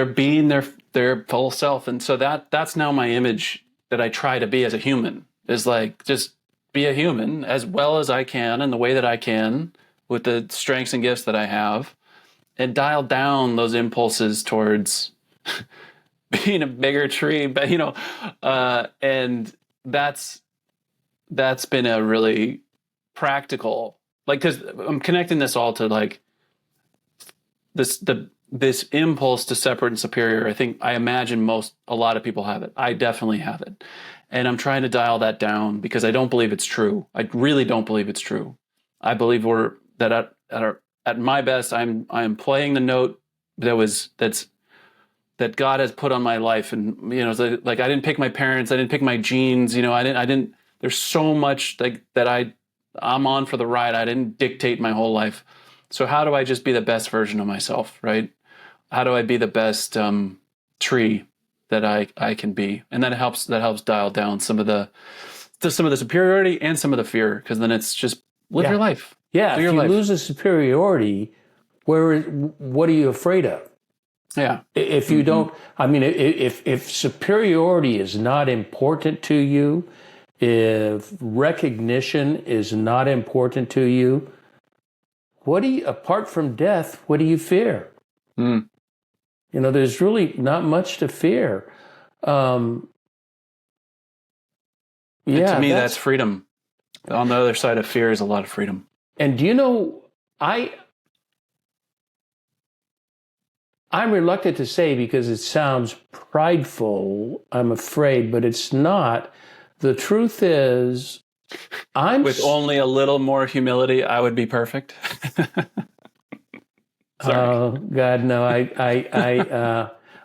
Speaker 3: being their full self. And so that's now my image that I try to be as a human, is like, just be a human as well as I can in the way that I can with the strengths and gifts that I have, and dial down those impulses towards being a bigger tree. But, and that's been a really practical, like, because I'm connecting this all to like this impulse to separate and superior. I imagine a lot of people have it. I definitely have it. And I'm trying to dial that down because I don't believe it's true. I really don't believe it's true. I believe at my best, I'm playing the note that God has put on my life. And, like I didn't pick my parents. I didn't pick my genes. I didn't, there's so much that I'm on for the ride. I didn't dictate my whole life. So how do I just be the best version of myself, right? How do I be the best tree that I can be? And that helps dial down some of the superiority and some of the fear, because then it's just live your life.
Speaker 2: Yeah, if you lose the superiority, what are you afraid of?
Speaker 3: Yeah.
Speaker 2: If you don't, if superiority is not important to you, if recognition is not important to you, apart from death, what do you fear? There's really not much to fear.
Speaker 3: To me, that's freedom. On the other side of fear is a lot of freedom.
Speaker 2: And I'm reluctant to say, because it sounds prideful, I'm afraid, but it's not. The truth is,
Speaker 3: with only a little more humility, I would be perfect.
Speaker 2: Oh God, no!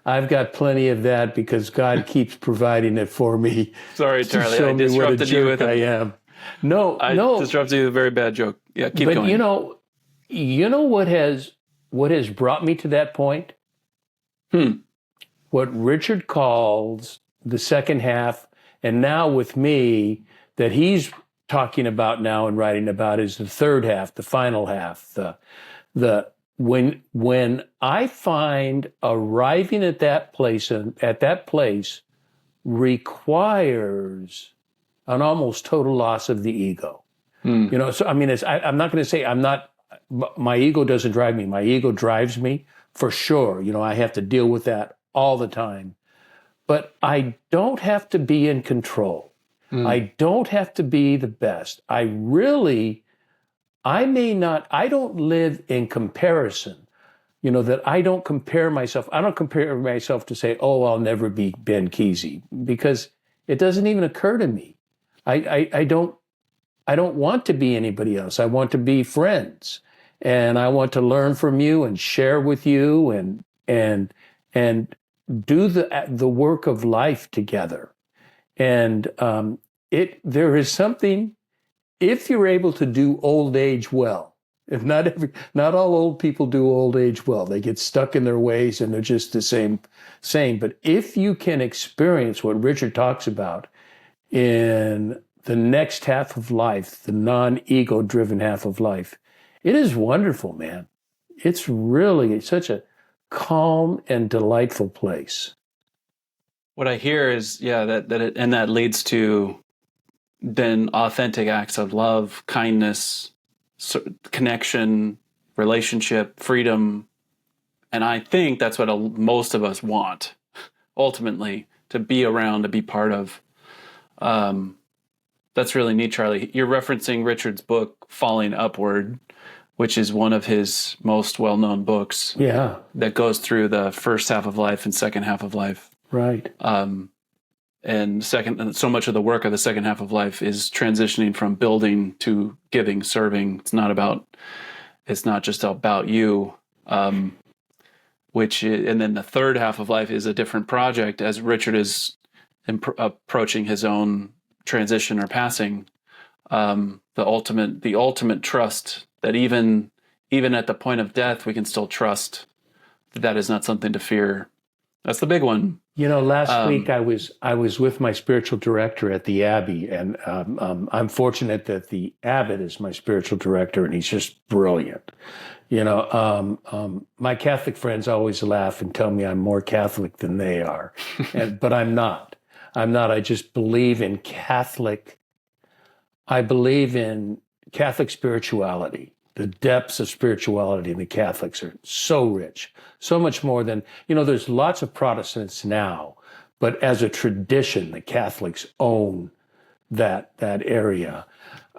Speaker 2: I've got plenty of that because God keeps providing it for me.
Speaker 3: Sorry, Charlie, I disrupted you with
Speaker 2: I am. No,
Speaker 3: I disrupted you with a very bad joke. Yeah, keep going.
Speaker 2: But you know what has brought me to that point? What Richard calls the second half, and now with me, that he's talking about now and writing about, is the third half, the final half. When I find arriving at that place requires an almost total loss of the ego. So I'm not going to say my ego doesn't drive me. My ego drives me for sure. I have to deal with that all the time. But I don't have to be in control. I don't have to be the best. I don't live in comparison. That I don't compare myself. I don't compare myself to say, oh, I'll never be Ben Keesey, because it doesn't even occur to me. I don't want to be anybody else. I want to be friends, and I want to learn from you and share with you and do the work of life together. And there is something, if you're able to do old age well. If not all old people do old age well. They get stuck in their ways and they're just the same. But if you can experience what Richard talks about in the next half of life, the non-ego driven half of life, it is wonderful, man. It's really such a calm and delightful place.
Speaker 3: What I hear is, that leads to then authentic acts of love, kindness, connection, relationship, freedom. And I think that's what most of us want, ultimately, to be around, to be part of. That's really neat, Charlie. You're referencing Richard's book, Falling Upward, which is one of his most well-known books.
Speaker 2: Yeah.
Speaker 3: That goes through the first half of life and second half of life.
Speaker 2: Right.
Speaker 3: And so much of the work of the second half of life is transitioning from building to giving, serving. It's not just about you. And then the third half of life is a different project as Richard is approaching his own transition or passing. The ultimate trust that even at the point of death, we can still trust that is not something to fear. That's the big one.
Speaker 2: Last week I was with my spiritual director at the Abbey, and I'm fortunate that the abbot is my spiritual director, and he's just brilliant. My Catholic friends always laugh and tell me I'm more Catholic than they are, but I'm not. I just believe in Catholic. I believe in Catholic spirituality. The depths of spirituality in the Catholics are so rich, so much more than, there's lots of Protestants now, but as a tradition, the Catholics own that area.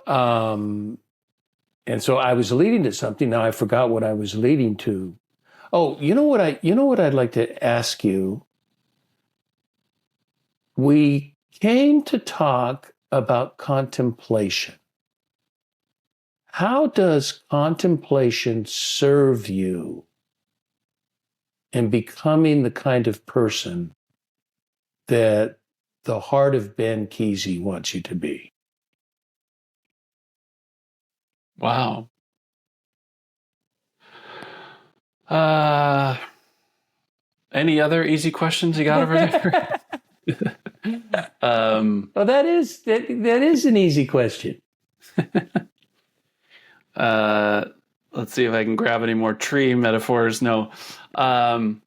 Speaker 2: And so I was leading to something. Now I forgot what I was leading to. Oh, you know what I'd like to ask you? We came to talk about contemplation. How does contemplation serve you in becoming the kind of person that the heart of Ben Keesey wants you to be?
Speaker 3: Wow. Any other easy questions you got over there?
Speaker 2: Well, that is an easy question.
Speaker 3: Let's see if I can grab any more tree metaphors. No. A,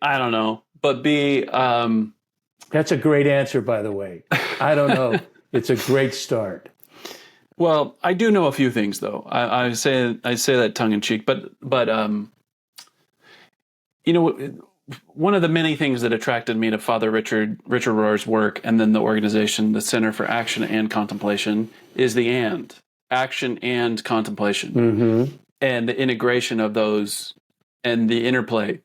Speaker 3: I don't know, but B,
Speaker 2: that's a great answer, by the way. I don't know. It's a great start.
Speaker 3: Well, I do know a few things, though. I say that tongue in cheek, but one of the many things that attracted me to Father Richard Rohr's work, and then the organization, the Center for Action and Contemplation, is the action and contemplation,
Speaker 2: mm-hmm.
Speaker 3: and the integration of those and the interplay.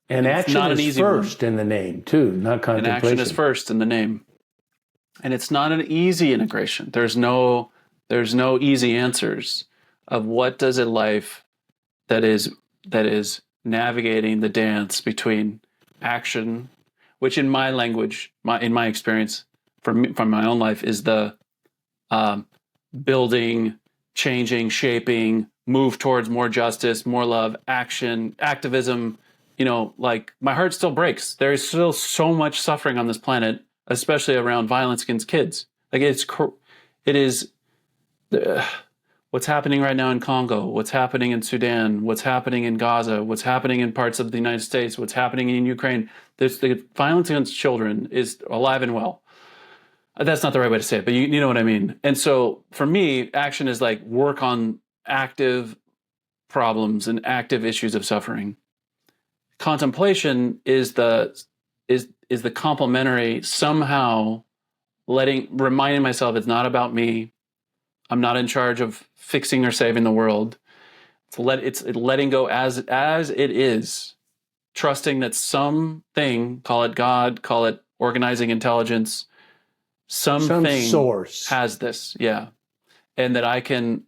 Speaker 2: And action is first in the name too, not contemplation.
Speaker 3: And action is first in the name, and it's not an easy integration. There's no easy answers of what does a life that is navigating the dance between action, which in my language, in my experience from my own life, is the building, changing, shaping, move towards more justice, more love, action, activism. Like my heart still breaks. There is still so much suffering on this planet, especially around violence against kids. Like it is what's happening right now in Congo, what's happening in Sudan, what's happening in Gaza, what's happening in parts of the United States, what's happening in Ukraine. The violence against children is alive and well. That's not the right way to say it, but you know what I mean. And so for me, action is like work on active problems and active issues of suffering. Contemplation is is the complementary somehow reminding myself it's not about me. I'm not in charge of fixing or saving the world. It's letting go as it is, trusting that something, call it God, call it organizing intelligence,
Speaker 2: Some
Speaker 3: something
Speaker 2: source.
Speaker 3: has this, yeah, and that I can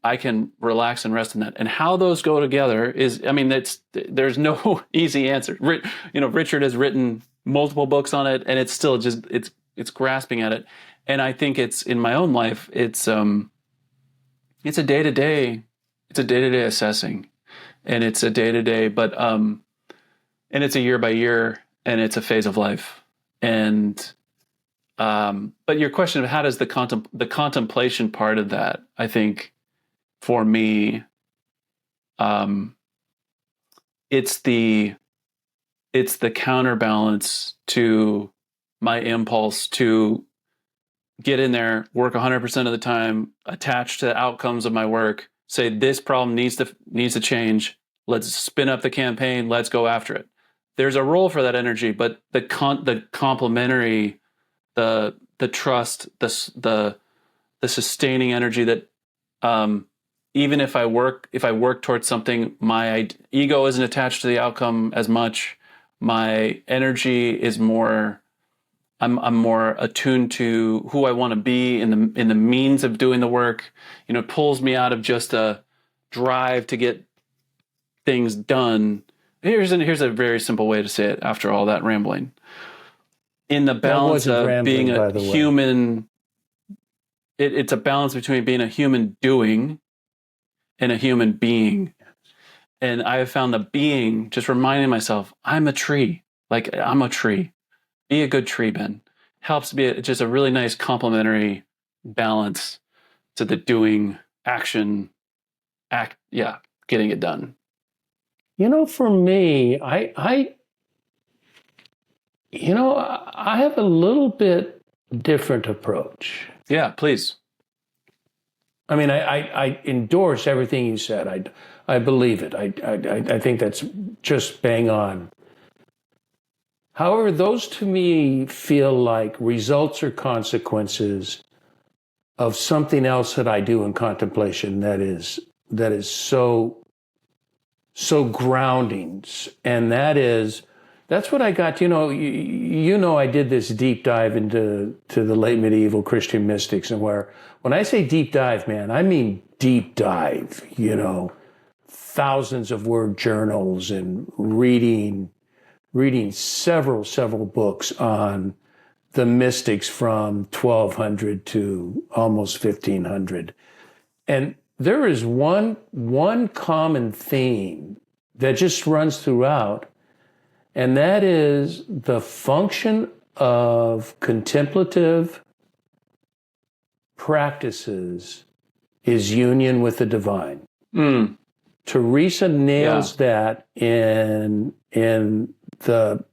Speaker 3: relax and rest in that. And how those go together is, I mean, there's no easy answer. Richard has written multiple books on it, and it's still just it's grasping at it. And I think it's in my own life, it's a day-to-day assessing, and it's a day-to-day, but and it's a year by year, and it's a phase of life. And but your question of how does the contemplation part of that, I think for me, it's the counterbalance to my impulse to get in there, work 100% of the time, attached to the outcomes of my work, say this problem needs to change. Let's spin up the campaign. Let's go after it. There's a role for that energy, but the complementary, the trust, the sustaining energy that even if I work towards something, my ego isn't attached to the outcome as much. My energy is more. I'm more attuned to who I want to be in the means of doing the work. It pulls me out of just a drive to get things done. Here's a very simple way to say it after all that rambling. In the balance of being a human, it's a balance between being a human doing and a human being. And I have found the being, just reminding myself, I'm a tree. Like, I'm a tree. Be a good tree, Ben. Helps be just a really nice complementary balance to the doing, action, getting it done.
Speaker 2: For me, I have a little bit different approach.
Speaker 3: Yeah, please.
Speaker 2: I mean, I endorse everything you said. I believe it. I think that's just bang on. However, those to me feel like results or consequences of something else that I do in contemplation that is so grounding, and that's what I got. I did this deep dive into the late medieval Christian mystics, and when I say deep dive, man, I mean deep dive. Thousands of word journals and reading several books on the mystics from 1200 to almost 1500. And there is one common theme that just runs throughout, and that is the function of contemplative practices is union with the divine. Teresa nails that in the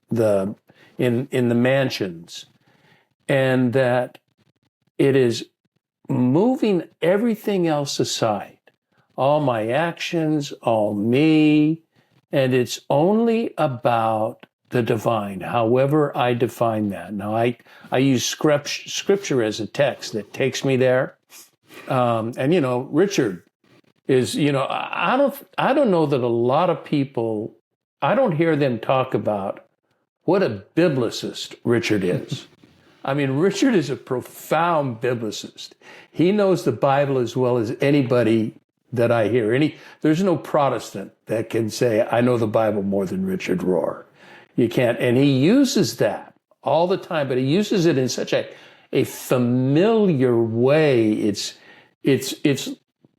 Speaker 2: mansions, and that it is moving everything else aside, all my actions, all me, and it's only about the divine, however I define that. Now, I use scripture as a text that takes me there, and Richard is, I don't know that a lot of people, I don't hear them talk about what a biblicist Richard is. I mean, Richard is a profound biblicist. He knows the Bible as well as anybody that I hear. There's no Protestant that can say, I know the Bible more than Richard Rohr. You can't. And he uses that all the time, but he uses it in such a familiar way. It's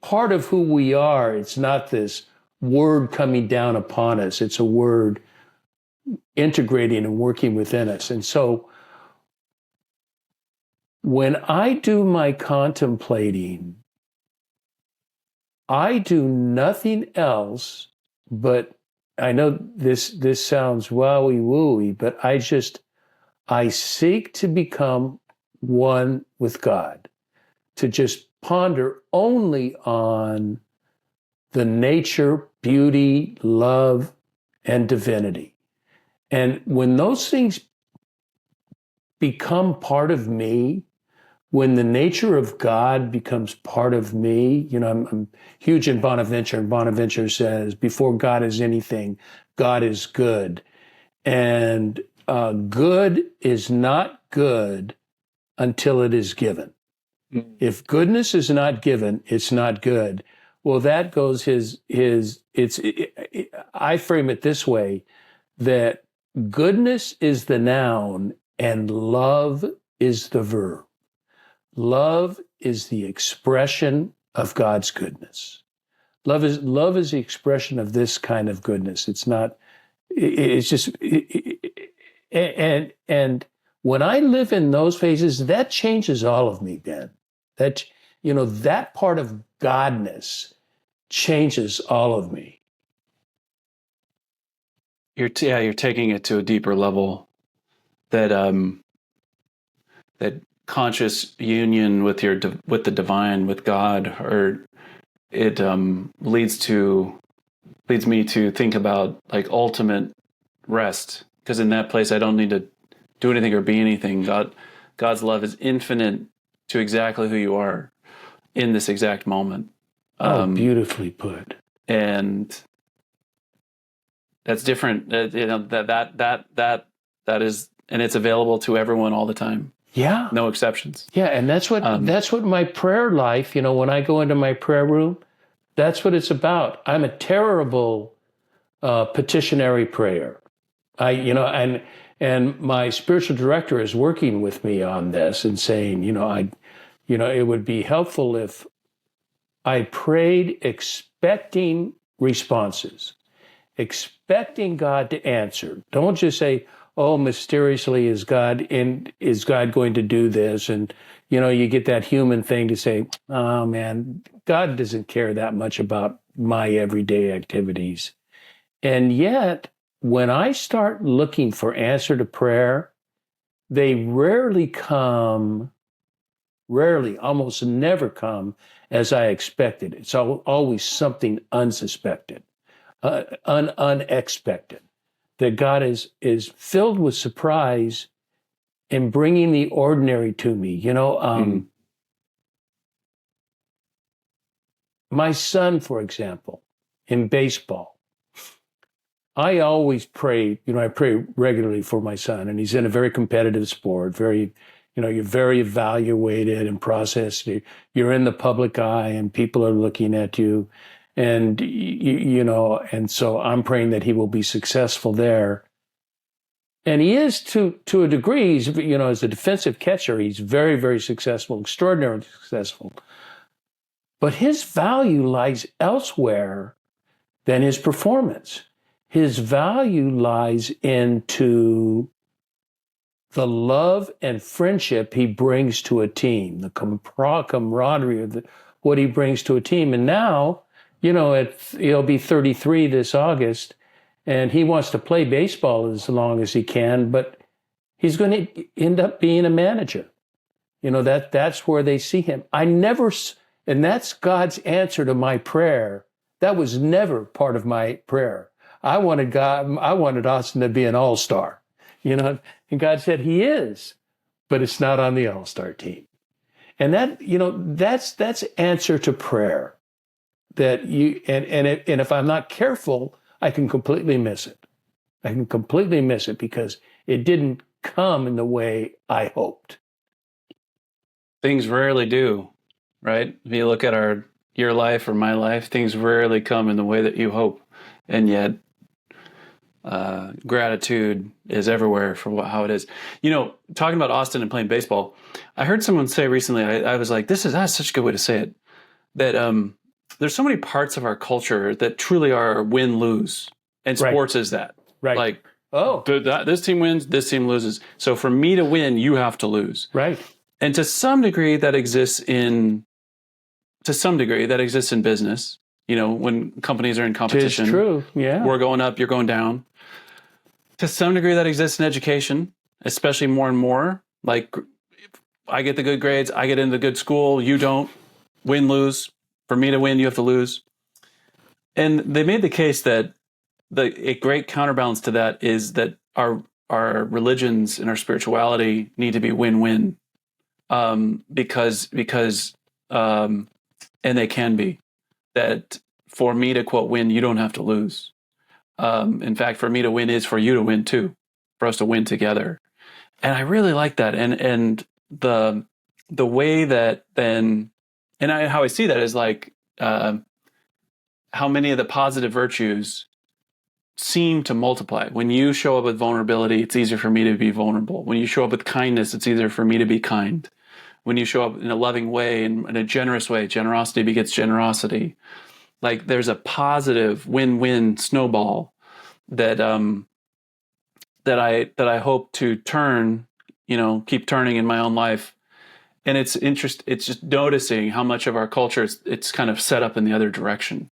Speaker 2: part of who we are. It's not this word coming down upon us. It's a word integrating and working within us. And so when I do my contemplating, I do nothing else but, I know this sounds wowie wooey, but I seek to become one with God, to just ponder only on the nature, beauty, love, and divinity. And when those things become part of me, when the nature of God becomes part of me, I'm huge in Bonaventure, and Bonaventure says, before God is anything, God is good. And good is not good until it is given. If goodness is not given, it's not good. Well, that goes I frame it this way, that goodness is the noun and love is the verb. Love is the expression of God's goodness. Love is the expression of this kind of goodness. It's not, it's just, and when I live in those phases, that changes all of me, Ben. That part of Godness changes all of me.
Speaker 3: You're taking it to a deeper level, that that conscious union with with the divine, with God, or it leads me to think about like ultimate rest, because in that place I don't need to do anything or be anything. God's love is infinite to exactly who you are in this exact moment.
Speaker 2: Beautifully put.
Speaker 3: And that's different. That is, and it's available to everyone all the time.
Speaker 2: Yeah.
Speaker 3: No exceptions.
Speaker 2: Yeah, and that's what my prayer life, when I go into my prayer room, that's what it's about. I'm a terrible petitionary prayer. And my spiritual director is working with me on this and saying, it would be helpful if I prayed expecting responses, expecting God to answer. Don't just say, oh, mysteriously is God going to do this? And, you get that human thing to say, oh man, God doesn't care that much about my everyday activities. And yet, when I start looking for answer to prayer, they almost never come as I expected. It's always something unsuspected, unexpected. That God is filled with surprise in bringing the ordinary to me. My son, for example, in baseball, I always pray, I pray regularly for my son, and he's in a very competitive sport, you're very evaluated and processed. You're in the public eye and people are looking at you. And, and so I'm praying that he will be successful there. And he is to a degree. As a defensive catcher, he's very, very successful, extraordinarily successful. But his value lies elsewhere than his performance. His value lies into the love and friendship he brings to a team, the camaraderie of what he brings to a team. And now, he'll be 33 this August, and he wants to play baseball as long as he can, but he's going to end up being a manager. That's where they see him. And that's God's answer to my prayer. That was never part of my prayer. I wanted Austin to be an all-star, and God said he is, but it's not on the all-star team. And that's answer to prayer. That and if I'm not careful, I can completely miss it. I can completely miss it because it didn't come in the way I hoped.
Speaker 3: Things rarely do, right? If you look at your life or my life, things rarely come in the way that you hope. And yet, gratitude is everywhere for how it is. Talking about Austin and playing baseball, I heard someone say recently, I was like, that's such a good way to say it, that there's so many parts of our culture that truly are win-lose. And sports is that.
Speaker 2: Right.
Speaker 3: Like, this team wins, this team loses. So for me to win, you have to lose.
Speaker 2: Right. And
Speaker 3: to some degree that exists in business. When companies are in competition.
Speaker 2: It's true, yeah.
Speaker 3: We're going up, you're going down. To some degree that exists in education, especially more and more. Like, I get the good grades, I get into the good school, you don't. Win, lose. For me to win, you have to lose. And they made the case that a great counterbalance to that is that our religions and our spirituality need to be win-win, because and they can be, that for me to quote win, you don't have to lose. In fact, for me to win is for you to win too, for us to win together. And I really like that. And the way that then, how I see that is like, how many of the positive virtues seem to multiply. When you show up with vulnerability, it's easier for me to be vulnerable. When you show up with kindness, it's easier for me to be kind. When you show up in a loving way and in a generous way, generosity begets generosity. Like there's a positive win-win snowball that that I hope to turn, keep turning in my own life. And it's just noticing how much of our culture it's kind of set up in the other direction.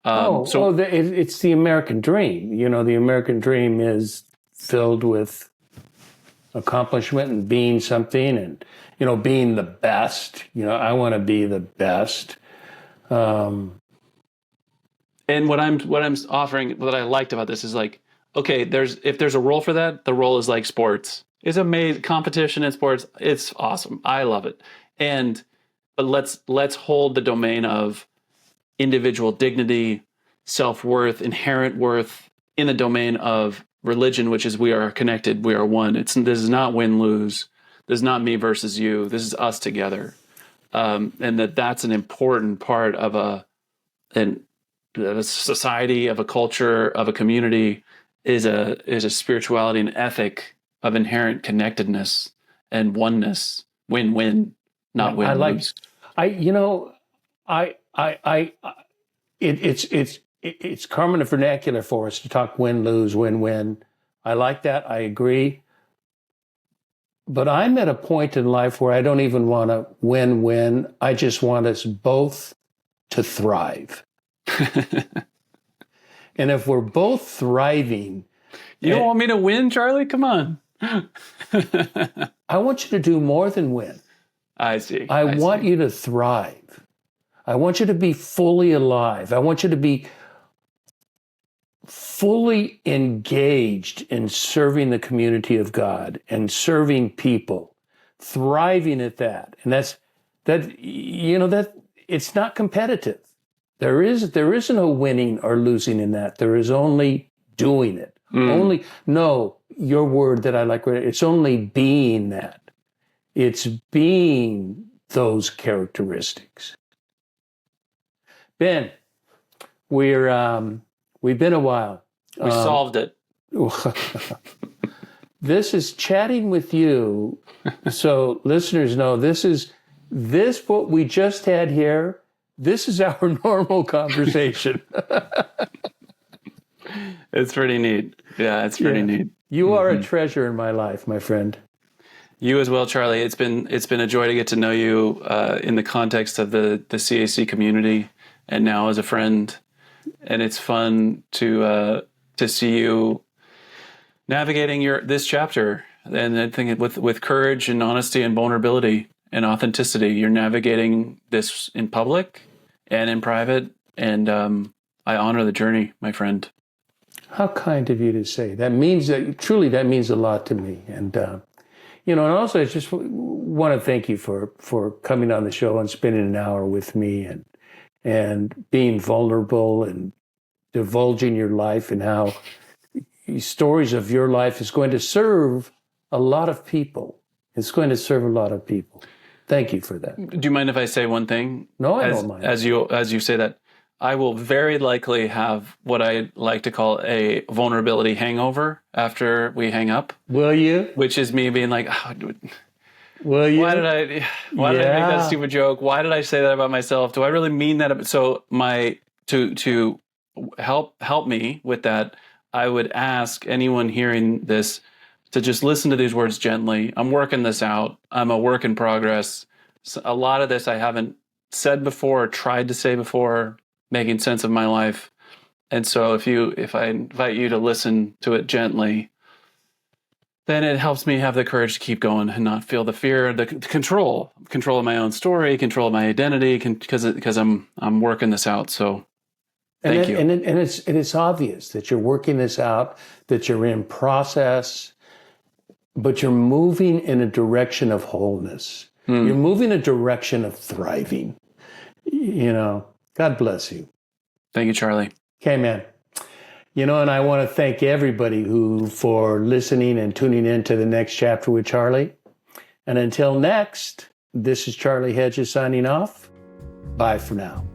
Speaker 2: It's the American dream. The American dream is filled with accomplishment and being something, and being the best. I want to be the best.
Speaker 3: And what I'm offering, what I liked about this is like, okay, if there's a role for that, the role is like sports. It's amazing. Competition in sports, it's awesome. I love it. But let's hold the domain of individual dignity, self-worth, inherent worth in the domain of religion, which is we are connected, we are one. This is not win-lose. This is not me versus you. This is us together. And that's an important part of a society, of a culture, of a community, is a spirituality and ethic of inherent connectedness and oneness. Win-win, not win-lose.
Speaker 2: It's common vernacular for us to talk win-lose, win-win. I like that. I agree. But I'm at a point in life where I don't even want to win-win. I just want us both to thrive. And if we're both thriving...
Speaker 3: You don't want me to win, Charlie? Come on.
Speaker 2: I want you to do more than win.
Speaker 3: I see.
Speaker 2: I want you to thrive. I want you to be fully alive. I want you to be fully engaged in serving the community of God and serving people, thriving at that. And that it's not competitive. There is no winning or losing in that. There is only doing it. Your word that I like, it's only being that. It's being those characteristics. Ben, we've been a while.
Speaker 3: We solved it.
Speaker 2: This is chatting with you. So listeners know what we just had here. This is our normal conversation.
Speaker 3: It's pretty neat. Yeah, it's pretty neat.
Speaker 2: You are a treasure in my life, my friend.
Speaker 3: You as well, Charlie. It's been a joy to get to know you in the context of the CAC community, and now as a friend. And it's fun to see you navigating this chapter. And I think with courage and honesty and vulnerability and authenticity, you're navigating this in public and in private. And I honor the journey, my friend.
Speaker 2: How kind of you to say. That means a lot to me. And and also I just want to thank you for coming on the show and spending an hour with me and being vulnerable and divulging your life and how stories of your life is going to serve a lot of people. It's going to serve a lot of people. Thank you for that.
Speaker 3: Do you mind if I say one thing?
Speaker 2: No, I don't mind.
Speaker 3: As you say that, I will very likely have what I like to call a vulnerability hangover after we hang up.
Speaker 2: Will you?
Speaker 3: Which is me being like,
Speaker 2: will you?
Speaker 3: Why did I make that stupid joke? Why did I say that about myself? Do I really mean that? So to help me with that, I would ask anyone hearing this to just listen to these words gently. I'm working this out. I'm a work in progress. So a lot of this I haven't said before or tried to say before, making sense of my life. And so if I invite you to listen to it gently, then it helps me have the courage to keep going and not feel the fear, the control of my own story, control of my identity, because I'm working this out. So thank you.
Speaker 2: And it's obvious that you're working this out, that you're in process, but you're moving in a direction of wholeness. You're moving a direction of thriving. God bless you.
Speaker 3: Thank you, Charlie.
Speaker 2: Okay, man. And I want to thank everybody for listening and tuning in to the next chapter with Charlie. And until next, this is Charlie Hedges signing off. Bye for now.